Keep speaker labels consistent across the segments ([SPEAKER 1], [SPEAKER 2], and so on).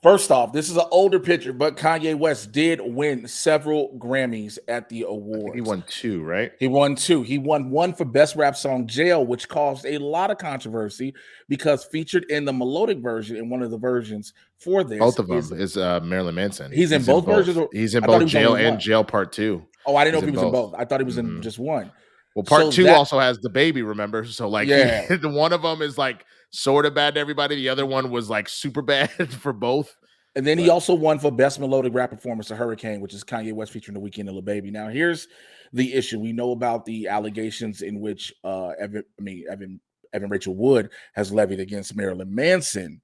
[SPEAKER 1] First off, this is an older picture, but Kanye West did win several Grammys at the
[SPEAKER 2] I think he
[SPEAKER 1] awards.
[SPEAKER 2] won 2, right?
[SPEAKER 1] He won 2. He won one for Best Rap Song Jail, which caused a lot of controversy because featured in the melodic version, in one of the versions for this,
[SPEAKER 2] Both of them
[SPEAKER 1] is
[SPEAKER 2] is Marilyn Manson.
[SPEAKER 1] he's in
[SPEAKER 2] He's in
[SPEAKER 1] both
[SPEAKER 2] both.
[SPEAKER 1] versions? Or
[SPEAKER 2] He's in
[SPEAKER 1] I thought
[SPEAKER 2] both
[SPEAKER 1] he was only
[SPEAKER 2] Jail
[SPEAKER 1] in
[SPEAKER 2] and
[SPEAKER 1] one.
[SPEAKER 2] Jail Part 2.
[SPEAKER 1] Oh, I didn't know
[SPEAKER 2] He's
[SPEAKER 1] if he
[SPEAKER 2] in
[SPEAKER 1] was in
[SPEAKER 2] both.
[SPEAKER 1] both. I thought he was in just one.
[SPEAKER 2] Well, Part
[SPEAKER 1] So
[SPEAKER 2] 2
[SPEAKER 1] that
[SPEAKER 2] also has the baby, remember? So like
[SPEAKER 1] yeah.
[SPEAKER 2] the one of them is like sort of bad to everybody. The other one was like super bad for both.
[SPEAKER 1] And then he
[SPEAKER 2] But
[SPEAKER 1] also won for Best Melodic Rap Performance, A Hurricane, which is Kanye West featuring The Weeknd and Lil Baby. Now, here's the issue. We know about the allegations in which Evan Rachel Wood has levied against Marilyn Manson.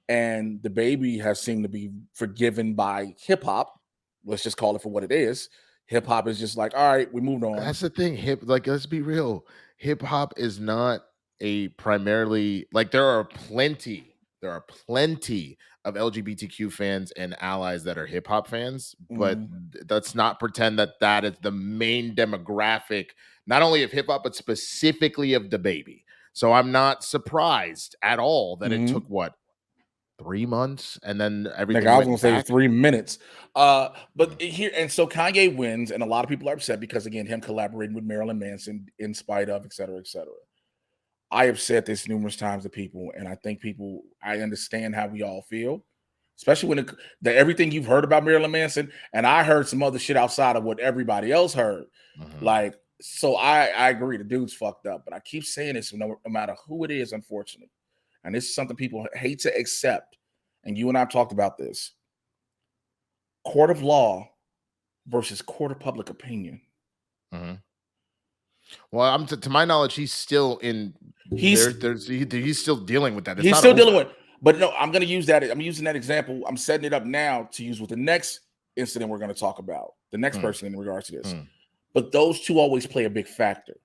[SPEAKER 1] And The Baby has seemed to be forgiven by hip hop. Let's just call it for what it is. Hip hop is just like, all right, we moved on.
[SPEAKER 2] that's the thing. Let's be real. Hip hop is not a primarily like there are plenty of LGBTQ fans and allies that are hip hop fans, but
[SPEAKER 1] Mhm.
[SPEAKER 2] let's not pretend that that is the main demographic, not only of hip hop, but specifically of the baby. So I'm not surprised at all that it took
[SPEAKER 1] Mhm.
[SPEAKER 2] what 3 months and then
[SPEAKER 1] Nigga,
[SPEAKER 2] everything
[SPEAKER 1] I was gonna
[SPEAKER 2] went
[SPEAKER 1] say
[SPEAKER 2] back.
[SPEAKER 1] 3 minutes. But here and so Kanye wins, and a lot of people are upset because again, him collaborating with Marilyn Manson in spite of et cetera, et cetera. I have said this numerous times to people, and I think people I understand how we all feel, especially when everything you've heard about Marilyn Manson, and I heard some other shit outside of what everybody else heard.
[SPEAKER 2] Mhm.
[SPEAKER 1] Like, so I agree, the dude's fucked up, but I keep saying this no matter who it is, unfortunately, and this is something people hate to accept. And you and I've talked about this: court of law versus court of public opinion.
[SPEAKER 2] Mhm. Well, I'm to my knowledge, he's still in there.
[SPEAKER 1] He's
[SPEAKER 2] He's still dealing with that. It's
[SPEAKER 1] He's
[SPEAKER 2] not
[SPEAKER 1] still dealing
[SPEAKER 2] over.
[SPEAKER 1] with, but no, I'm going to use that. I'm using that example. I'm setting it up now to use with the next incident we're going to talk about, the next
[SPEAKER 2] Hmm,
[SPEAKER 1] person in regards to this.
[SPEAKER 2] hmm,
[SPEAKER 1] But those two always play a big factor.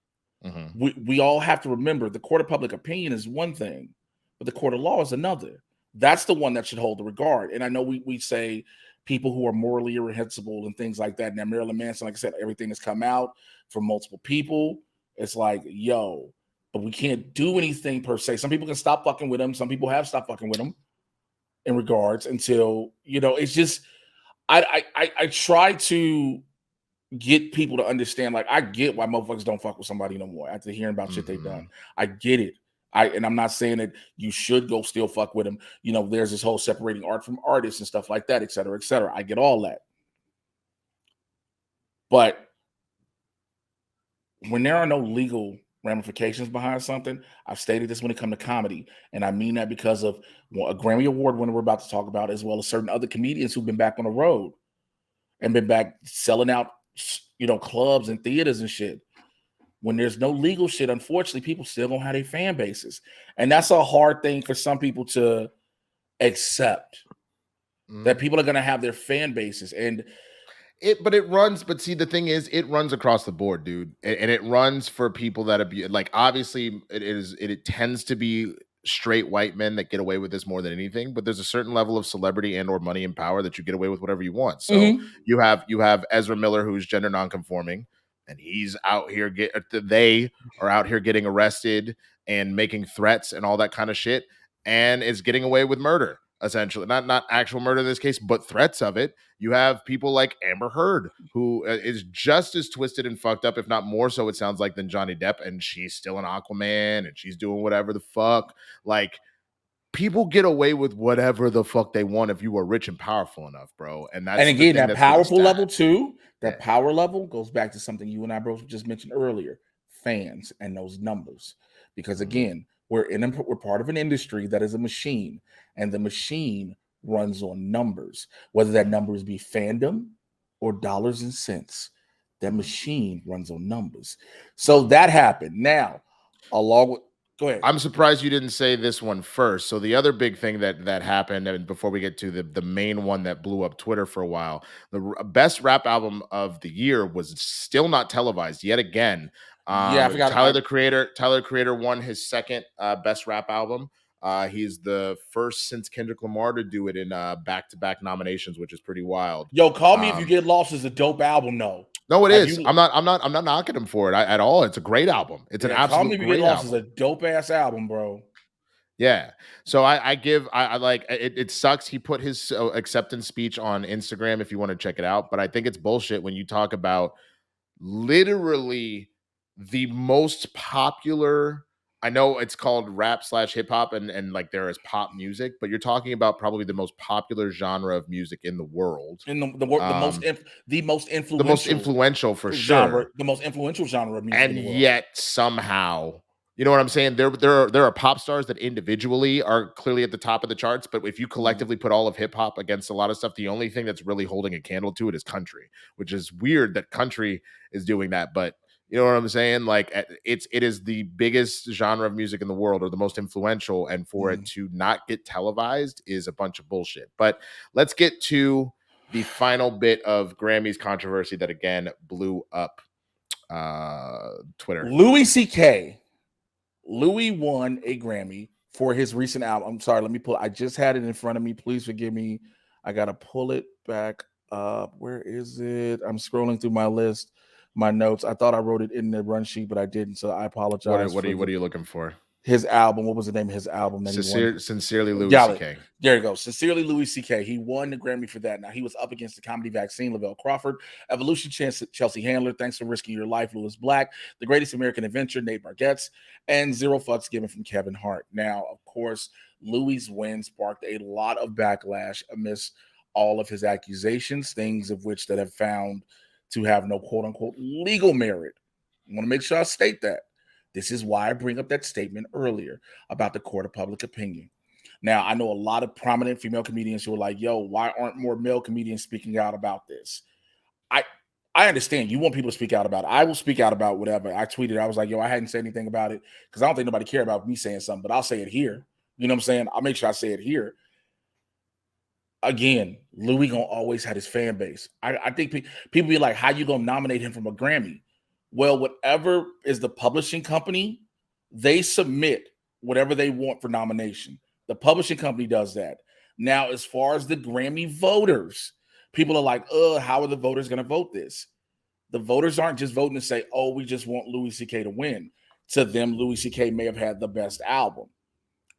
[SPEAKER 2] mhm.
[SPEAKER 1] We all have to remember the court of public opinion is one thing, but the court of law is another. That's the one that should hold the regard. And I know we say people who are morally irreprehensible and things like that. Now, Marilyn Manson, like I said, everything has come out from multiple people. It's like, yo, but we can't do anything per se. Some people can stop fucking with him. Some people have stopped fucking with him in regards until, it's just I try to get people to understand, like, I get why motherfuckers don't fuck with somebody no more after hearing about shit they've done.
[SPEAKER 2] Mhm.
[SPEAKER 1] I get it. And I'm not saying that you should go still fuck with them. There's this whole separating art from artists and stuff like that, et cetera, et cetera. I get all that. But when there are no legal ramifications behind something, I've stated this when it comes to comedy, and I mean that because of a Grammy Award winner we're about to talk about, as well as certain other comedians who've been back on the road and been back selling out, clubs and theaters and shit. When there's no legal shit, unfortunately, people still don't have their fan bases, and that's a hard thing for some people to accept. That
[SPEAKER 2] Mhm.
[SPEAKER 1] people are going to have their fan bases, and
[SPEAKER 2] But it runs. But see, the thing is, it runs across the board, dude, and it runs for people that abuse. Like, obviously, it tends to be straight white men that get away with this more than anything. But there's a certain level of celebrity and or money and power that you get away with whatever you want. So
[SPEAKER 1] Mhm.
[SPEAKER 2] you have Ezra Miller, who's gender nonconforming, and he's out here they are out here getting arrested and making threats and all that kind of shit, and is getting away with murder. Essentially, not actual murder in this case, but threats of it. You have people like Amber Heard, who is just as twisted and fucked up, if not more so, it sounds like, than Johnny Depp, and she's still an Aquaman, and she's doing whatever the fuck. Like, people get away with whatever the fuck they want if you are rich and powerful enough, bro. And
[SPEAKER 1] And
[SPEAKER 2] that's the
[SPEAKER 1] again,
[SPEAKER 2] thing
[SPEAKER 1] that
[SPEAKER 2] that's really
[SPEAKER 1] powerful
[SPEAKER 2] sad.
[SPEAKER 1] level too,
[SPEAKER 2] Yeah.
[SPEAKER 1] that power level goes back to something you and I both just mentioned earlier, fans and those numbers. Because
[SPEAKER 2] Mhm.
[SPEAKER 1] again, we're part of an industry that is a machine, and the machine runs on numbers, whether that numbers be fandom or dollars and cents. That
[SPEAKER 2] Mhm.
[SPEAKER 1] machine runs on numbers. So that happened. Now, along with go ahead.
[SPEAKER 2] I'm surprised you didn't say this one first. So the other big thing that happened, and before we get to the main one that blew up Twitter for a while, best rap album of the year was still not televised yet again.
[SPEAKER 1] Yeah, I forgot.
[SPEAKER 2] Tyler the Creator won his second best rap album. He's the first since Kendrick Lamar to do it in back-to-back nominations, which is pretty wild.
[SPEAKER 1] Yo, Call Me If You
[SPEAKER 2] Um,
[SPEAKER 1] Get Lost is a dope album, though.
[SPEAKER 2] no, it
[SPEAKER 1] Have
[SPEAKER 2] is.
[SPEAKER 1] you
[SPEAKER 2] I'm not knocking him for it at all. It's a great album. It's an
[SPEAKER 1] Yeah, Call Me
[SPEAKER 2] absolute
[SPEAKER 1] If You Get
[SPEAKER 2] great
[SPEAKER 1] Lost is
[SPEAKER 2] album.
[SPEAKER 1] a dope ass album, bro.
[SPEAKER 2] Yeah. So I like it. It sucks. He put his acceptance speech on Instagram if you want to check it out. But I think it's bullshit when you talk about literally the most popular. I know it's called rap slash hip hop, and like there is pop music, but you're talking about probably the most popular genre of music in the world.
[SPEAKER 1] In the most
[SPEAKER 2] Um,
[SPEAKER 1] the most
[SPEAKER 2] the most
[SPEAKER 1] influential
[SPEAKER 2] influential for
[SPEAKER 1] genre,
[SPEAKER 2] sure.
[SPEAKER 1] the most influential genre of music in
[SPEAKER 2] And
[SPEAKER 1] the world.
[SPEAKER 2] yet somehow, you know what I'm saying, there are pop stars that individually are clearly at the top of the charts, but if you
[SPEAKER 1] Mhm.
[SPEAKER 2] collectively put all of hip hop against a lot of stuff, the only thing that's really holding a candle to it is country, which is weird that country is doing that. But you know what I'm saying, like it is the biggest genre of music in the world, or the most influential, and for it
[SPEAKER 1] Mhm.
[SPEAKER 2] to not get televised is a bunch of bullshit. But let's get to the final bit of Grammys controversy that again blew up Twitter.
[SPEAKER 1] Louis C.K. Louis won a Grammy for his recent album. I'm sorry, let me pull. I just had it in front of me. Please forgive me. I gotta pull it back up. Where is it? I'm scrolling through my list, my notes. I thought I wrote it in the run sheet, but I didn't. So I
[SPEAKER 2] What are,
[SPEAKER 1] apologize
[SPEAKER 2] what are
[SPEAKER 1] for
[SPEAKER 2] you what are you looking for?
[SPEAKER 1] his album. What was the name of his album that he won?
[SPEAKER 2] Sincerely, Louis
[SPEAKER 1] Got it.
[SPEAKER 2] C.K.
[SPEAKER 1] There you go. Sincerely, Louis C.K. He won the Grammy for that. Now, he was up against the comedy vaccine, Lavelle Crawford, Evolution, Chelsea Handler, Thanks for Risking Your Life, Louis Black, The Greatest American Adventure, Nate Bargatze, and Zero Fucks Given from Kevin Hart. Now, of course, Louis' win sparked a lot of backlash amidst all of his accusations, things of which that have found to have no quote-unquote legal merit. I want to make sure I state that. This is why I bring up that statement earlier about the court of public opinion. Now, I know a lot of prominent female comedians who are like, yo, why aren't more male comedians speaking out about this? I I understand you want people to speak out about it. I will speak out about whatever. I tweeted, I was like, yo, I hadn't said anything about it because I don't think nobody care about me saying something, but I'll say it here. You know what I'm saying? I'll make sure I say it here. Again, Louis gonna always had his fan base. I think people be like, how you gonna nominate him from a Grammy? Well, whatever is the publishing company, they submit whatever they want for nomination. The publishing company does that. Now, as far as the Grammy voters, people are like, how are the voters gonna vote this? The voters aren't just voting to say, oh, we just want Louis C.K. to win. To them, Louis C.K. may have had the best album.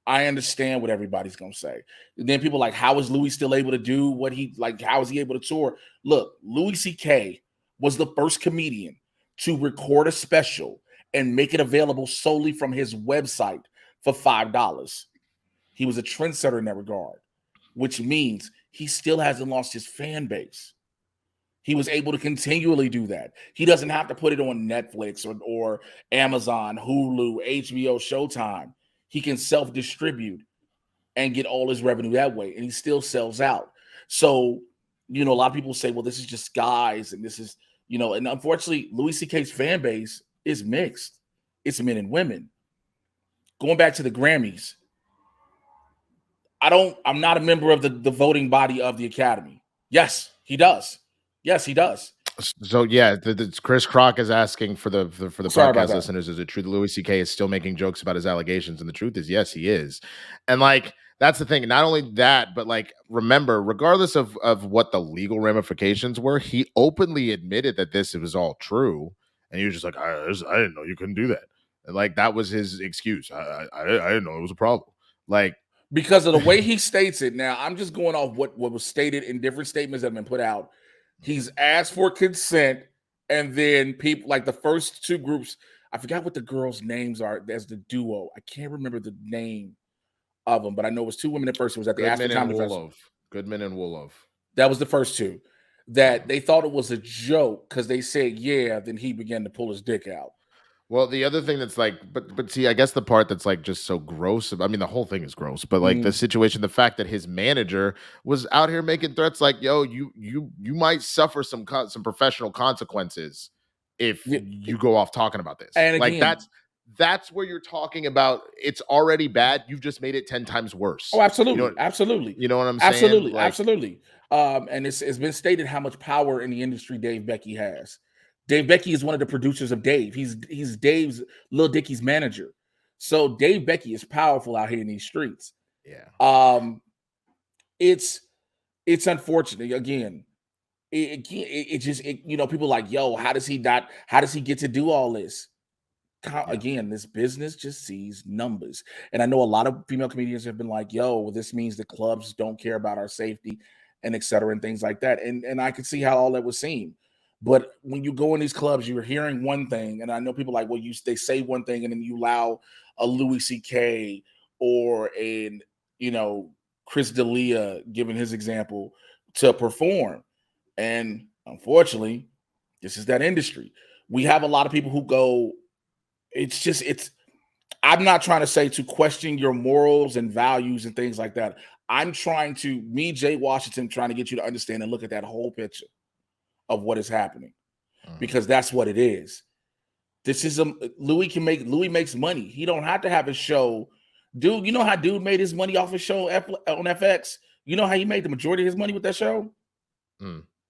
[SPEAKER 1] I understand what everybody's gonna say. And then people like, how is Louis still able to do what he like? How is he able to tour? Look, Louis C.K. was the first comedian to record a special and make it available solely from his website for $5. He was a trendsetter in that regard, which means he still hasn't lost his fan base. He was able to continually do that. He doesn't have to put it on Netflix or Amazon, Hulu, HBO, Showtime. He can self-distribute and get all his revenue that way, and he still sells out. So, a lot of people say, well, this is just guys, and this is, and unfortunately, Louis C.K.'s fan base is mixed. It's men and women. Going back to the Grammys, I'm not a member of the voting body of the Academy. Yes, he does. Yes, he does.
[SPEAKER 2] So yeah, Chris Crock is asking for the
[SPEAKER 1] Sorry about
[SPEAKER 2] podcast
[SPEAKER 1] that.
[SPEAKER 2] listeners: is it true that Louis C.K. is still making jokes about his allegations? And the truth is, yes, he is. And like that's the thing. Not only that, but like remember, regardless of what the legal ramifications were, he openly admitted that this was all true, and he was just like, I didn't know you couldn't do that, and like that was his excuse. I didn't know it was a problem. Like
[SPEAKER 1] Because of the way he states it. Now, I'm just going off what was stated in different statements that have been put out. He's asked for consent, and then people like the first two groups. I forgot what the girls' names are as the duo. I can't remember the name of them, but I know it was two women at first. It was at the Aspen
[SPEAKER 2] Goodman and
[SPEAKER 1] Comedy Festival.
[SPEAKER 2] Wolof, Goodman and Wolof.
[SPEAKER 1] That was the first two. That they thought it was a joke because they said, yeah, then he began to pull his dick out.
[SPEAKER 2] Well, the other thing that's like, but see, I guess the part that's like just so gross. I mean, the whole thing is gross, but like the situation, the fact that his manager was out here making threats, like, "Yo, you might suffer some professional consequences if you go off talking about this."
[SPEAKER 1] And
[SPEAKER 2] Like
[SPEAKER 1] again,
[SPEAKER 2] that's where you're talking about. It's already bad. You've just made it 10 times worse.
[SPEAKER 1] oh, absolutely, absolutely,
[SPEAKER 2] You know what I'm saying?
[SPEAKER 1] absolutely,
[SPEAKER 2] Like,
[SPEAKER 1] absolutely. And it's been stated how much power in the industry Dave Becky has. Dave Becky is one of the producers of Dave. He's Dave's Lil Dicky's manager. So Dave Becky is powerful out here in these streets.
[SPEAKER 2] yeah.
[SPEAKER 1] It's unfortunate. Again, it just people like, yo, how does he get to do all this? again, this business just sees numbers. And I know a lot of female comedians have been like, yo, well, this means the clubs don't care about our safety and et cetera and things like that. And I could see how all that would seem. But when you go in these clubs, you're hearing one thing, and I know people like, well, they say one thing, and then you allow a Louis C.K. or a Chris D'Elia, giving his example, to perform. And unfortunately, this is that industry. We have a lot of people who go, I'm not trying to say to question your morals and values and things like that. I'm trying to, MrJayWashington, trying to get you to understand and look at that whole picture of what is happening, because that's what it is. This is Louis makes money. He don't have to have a show. Dude, you know how dude made his money off his show on FX? You know how he made the majority of his money with that show?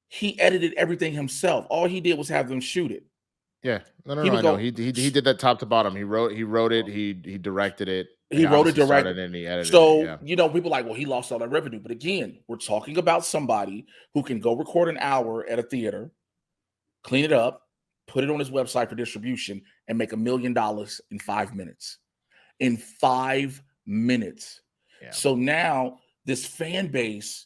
[SPEAKER 1] He edited everything himself. All he did was have them shoot it.
[SPEAKER 2] Yeah, no, I know. He did that top to bottom. He wrote it. He directed it.
[SPEAKER 1] He wrote it, directed,
[SPEAKER 2] and he edited
[SPEAKER 1] it.
[SPEAKER 2] Yeah.
[SPEAKER 1] People like, well, he lost all that revenue. But again, we're talking about somebody who can go record an hour at a theater, clean it up, put it on his website for distribution, and make $1 million in 5 minutes. In 5 minutes. Yeah. So now this fan base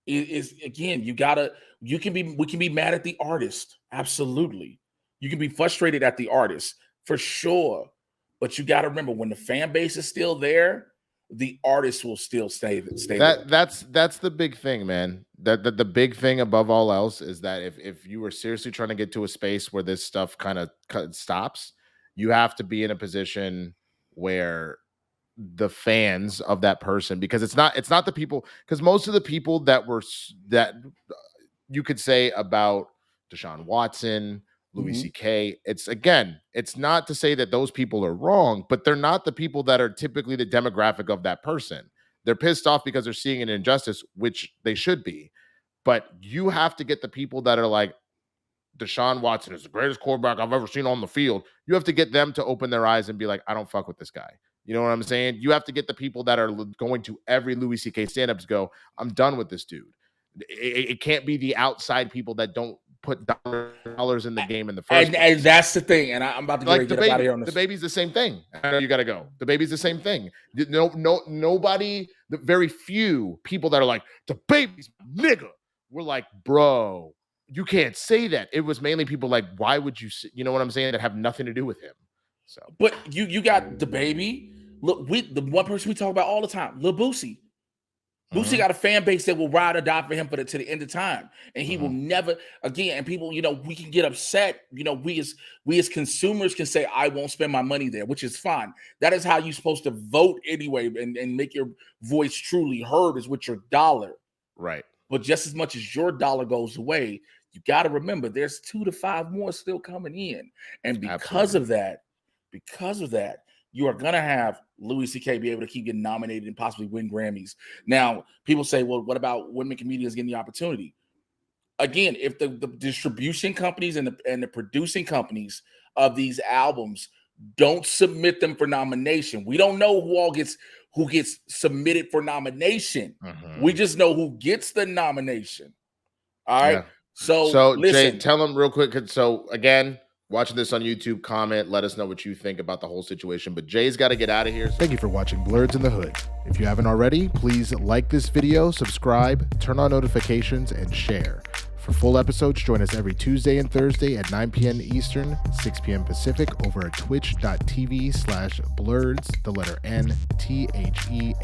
[SPEAKER 1] is again, we can be mad at the artist. Absolutely. You can be frustrated at the artist for sure. But you got to remember, when the fan base is still there, the artist will still stay there.
[SPEAKER 2] That's the big thing, man. That the big thing above all else is that if you were seriously trying to get to a space where this stuff kind of stops, you have to be in a position where the fans of that person, because it's not the people, because most of the people that you could say about Deshaun Watson, Louis C.K., it's not to say that those people are wrong, but they're not the people that are typically the demographic of that person. They're pissed off because they're seeing an injustice, which they should be. But you have to get the people that are like, Deshaun Watson is the greatest quarterback I've ever seen on the field. You have to get them to open their eyes and be like, I don't fuck with this guy. You know what I'm saying? You have to get the people that are going to every Louis C.K. stand-ups go, I'm done with this dude. It can't be the outside people that don't put dollars in the game in the first place.
[SPEAKER 1] And that's the thing. And I'm about to get out of here on this.
[SPEAKER 2] The baby's the same thing. I know you got to go. The baby's the same thing. Nobody, the very few people that are like, the baby's nigga. We're like, bro, you can't say that. It was mainly people like, why would you say, you know what I'm saying, that have nothing to do with him. So,
[SPEAKER 1] but you got the baby. Look, the one person we talk about all the time, Lil Boosie. Boosie got a fan base that will ride or die for him to the end of time, and he will never again. And people, we can get upset. We as consumers can say, I won't spend my money there, which is fine. That is how you're supposed to vote anyway, and make your voice truly heard, is with your dollar,
[SPEAKER 2] right?
[SPEAKER 1] But just as much as your dollar goes away, you got to remember there's 2 to 5 more still coming in, and because of that, you are going to have Louis C.K. be able to keep getting nominated and possibly win Grammys. Now, people say, well, what about women comedians getting the opportunity? Again, if the distribution companies and the producing companies of these albums don't submit them for nomination, we don't know who gets submitted for nomination. We just know who gets the nomination. All right. Yeah. So listen.
[SPEAKER 2] Jay, tell them real quick. So again, watching this on YouTube, comment, let us know what you think about the whole situation. But Jay's got to get out of here.
[SPEAKER 3] Thank you for watching Blerds in the Hood. If you haven't already, please like this video, subscribe, turn on notifications, and share. For full episodes, join us every Tuesday and Thursday at 9 p.m. Eastern, 6 p.m. Pacific over at twitch.tv/Blerds, the letter NTHEHOOD.